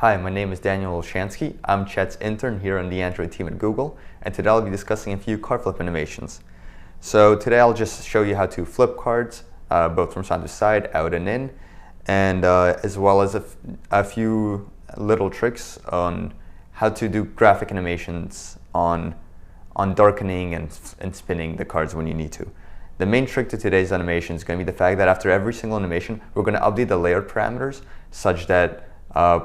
Hi, my name is Daniel Olshansky. I'm Chet's intern here on the Android team at Google, and today I'll be discussing a few card flip animations. So today I'll just show you how to flip cards, both from side to side, out and in, and as well as a few little tricks on how to do graphic animations on darkening and spinning the cards when you need to. The main trick to today's animation is going to be the fact that after every single animation, we're going to update the layer parameters such that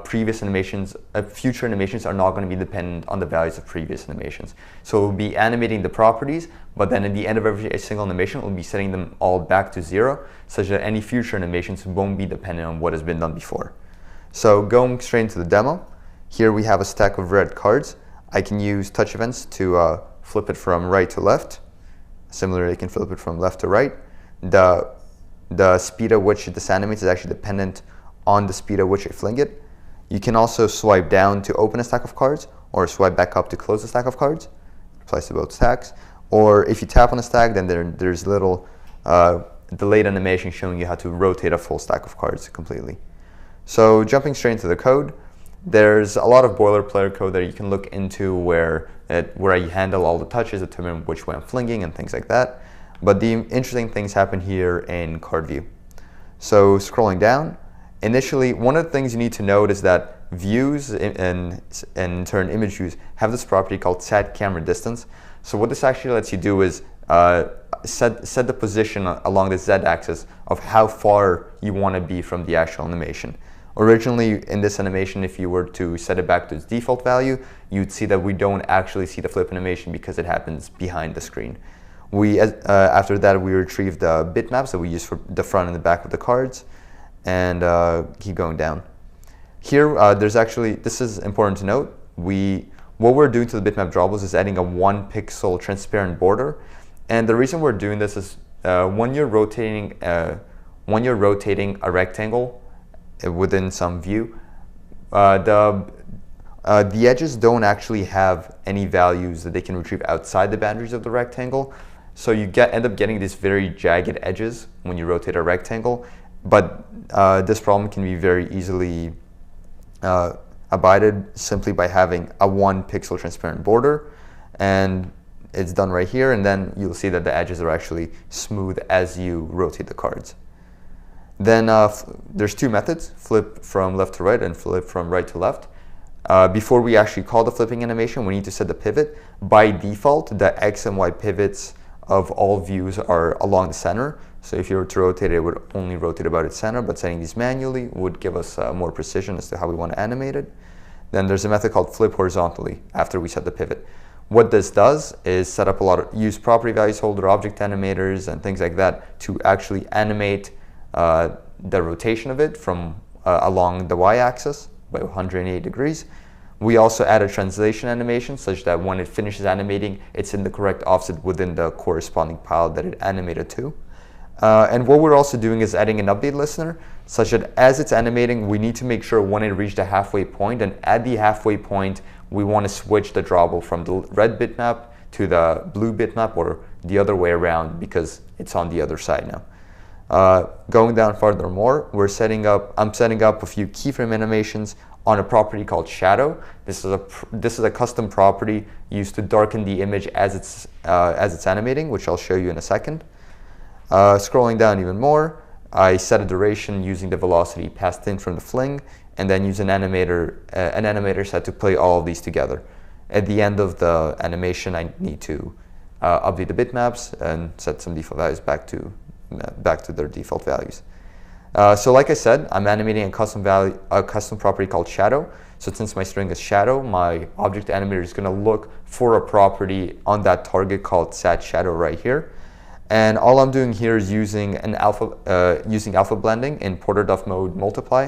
future animations are not going to be dependent on the values of previous animations. So we'll be animating the properties, but then at the end of every single animation, we'll be setting them all back to 0, such that any future animations won't be dependent on what has been done before. So going straight into the demo, here we have a stack of red cards. I can use touch events to flip it from right to left. Similarly, I can flip it from left to right. The speed at which this animates is actually dependent on the speed at which I fling it. You can also swipe down to open a stack of cards, or swipe back up to close a stack of cards. It applies to both stacks. Or if you tap on a stack, then there's a little delayed animation showing you how to rotate a full stack of cards completely. So jumping straight into the code, there's a lot of boilerplate code that you can look into where you handle all the touches, determine which way I'm flinging and things like that. But the interesting things happen here in card view. So scrolling down, initially, one of the things you need to note is that views and in turn image views have this property called set camera distance. So what this actually lets you do is set the position along the z-axis of how far you want to be from the actual animation. Originally, in this animation, if you were to set it back to its default value, you'd see that we don't actually see the flip animation because it happens behind the screen. After that, we retrieved the bitmaps that we use for the front and the back of the cards, and keep going down. Here, this is important to note. What we're doing to the bitmap drawables is adding a 1 pixel transparent border, and the reason we're doing this is when you're rotating a rectangle within some view, the edges don't actually have any values that they can retrieve outside the boundaries of the rectangle, so you end up getting these very jagged edges when you rotate a rectangle. But this problem can be very easily abided simply by having a 1 pixel transparent border, and it's done right here, and then you'll see that the edges are actually smooth as you rotate the cards. Then there's two methods, flip from left to right and flip from right to left. Before we actually call the flipping animation, we need to set the pivot. By default, the X and Y pivots of all views are along the center. So if you were to rotate it, it would only rotate about its center, but setting these manually would give us more precision as to how we want to animate it. Then there's a method called flip horizontally after we set the pivot. What this does is set up use property values holder, object animators, and things like that to actually animate the rotation of it from along the y-axis by 180 degrees. We also add a translation animation such that when it finishes animating, it's in the correct offset within the corresponding pile that it animated to. And what we're also doing is adding an update listener such that as it's animating, we need to make sure when it reached a halfway point, and at the halfway point, we want to switch the drawable from the red bitmap to the blue bitmap, or the other way around because it's on the other side now. Going down furthermore, I'm setting up a few keyframe animations on a property called shadow. This is a custom property used to darken the image as it's animating, which I'll show you in a second. Scrolling down even more, I set a duration using the velocity passed in from the fling, and then use an animator set to play all of these together. At the end of the animation, I need to update the bitmaps and set some default values back to their default values. So like I said, I'm animating a custom property called shadow. So since my string is shadow, my object animator is going to look for a property on that target called sat shadow right here. And all I'm doing here is using alpha blending in Porter-Duff mode multiply.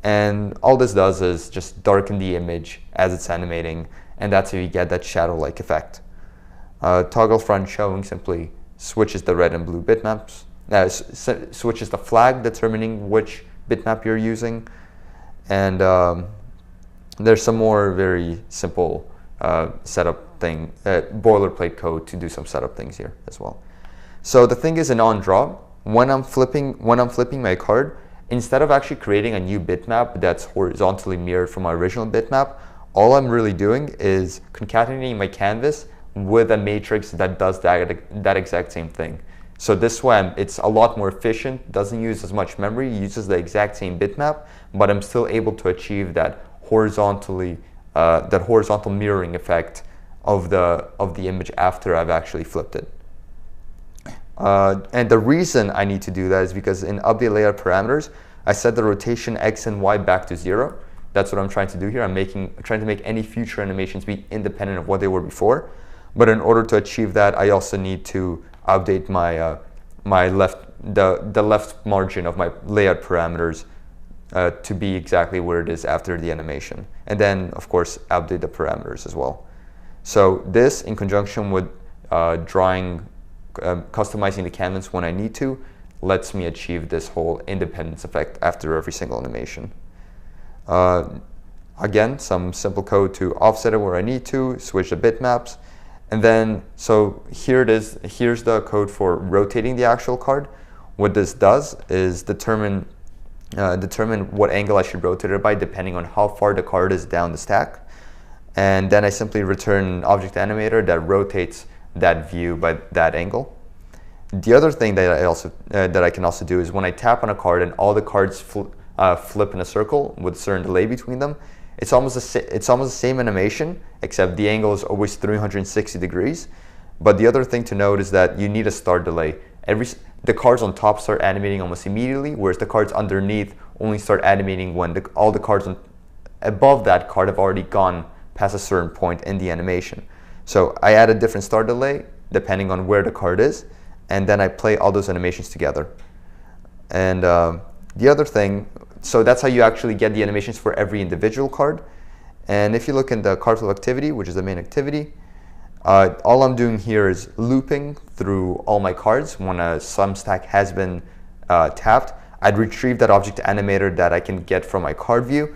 And all this does is just darken the image as it's animating, and that's how you get that shadow-like effect. Toggle front showing simply switches the red and blue bitmaps, switches the flag determining which bitmap you're using, and there's some more very simple boilerplate code to do some setup things here as well. So the thing is, in on draw, when I'm flipping my card, instead of actually creating a new bitmap that's horizontally mirrored from my original bitmap, all I'm really doing is concatenating my canvas with a matrix that does that exact same thing. So this way, it's a lot more efficient, doesn't use as much memory, uses the exact same bitmap, but I'm still able to achieve that horizontal mirroring effect of the image after I've actually flipped it. And the reason I need to do that is because in update layout parameters, I set the rotation X and Y back to 0. That's what I'm trying to do here. I'm trying to make any future animations be independent of what they were before. But in order to achieve that, I also need to update my the left margin of my layout parameters to be exactly where it is after the animation. And then, of course, update the parameters as well. So this, in conjunction with customizing the canvas when I need to, lets me achieve this whole independence effect after every single animation. Again, some simple code to offset it where I need to, switch the bitmaps. And then, so here it is. Here's the code for rotating the actual card. What this does is determine what angle I should rotate it by depending on how far the card is down the stack. And then I simply return an object animator that rotates that view by that angle. The other thing that I can also do is when I tap on a card and all the cards flip in a circle with a certain delay between them, it's almost the same animation, except the angle is always 360 degrees. But the other thing to note is that you need a start delay. The cards on top start animating almost immediately, whereas the cards underneath only start animating when all the cards above that card have already gone past a certain point in the animation. So I add a different start delay depending on where the card is, and then I play all those animations together. And the other thing, so that's how you actually get the animations for every individual card. And if you look in the Cardflip activity, which is the main activity, all I'm doing here is looping through all my cards. When some stack has been tapped, I'd retrieve that object animator that I can get from my card view.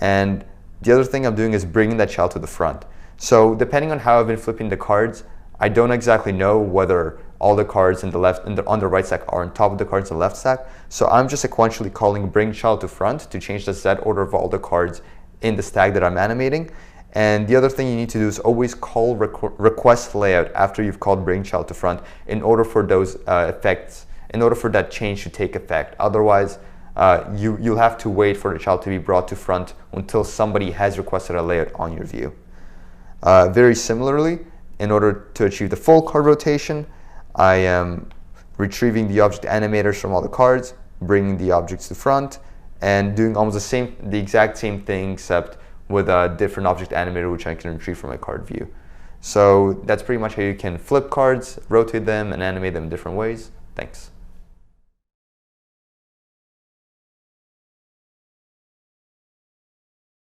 And the other thing I'm doing is bringing that child to the front. So depending on how I've been flipping the cards, I don't exactly know whether all the cards on the right stack are on top of the cards on the left stack. So I'm just sequentially calling bring child to front to change the Z order of all the cards in the stack that I'm animating. And the other thing you need to do is always call request layout after you've called bring child to front in order for those effects, in order for that change to take effect. Otherwise, you'll have to wait for the child to be brought to front until somebody has requested a layout on your view. Very similarly, in order to achieve the full card rotation, I am retrieving the object animators from all the cards, bringing the objects to front, and doing almost the exact same thing, except with a different object animator which I can retrieve from my card view. So that's pretty much how you can flip cards, rotate them, and animate them in different ways. Thanks.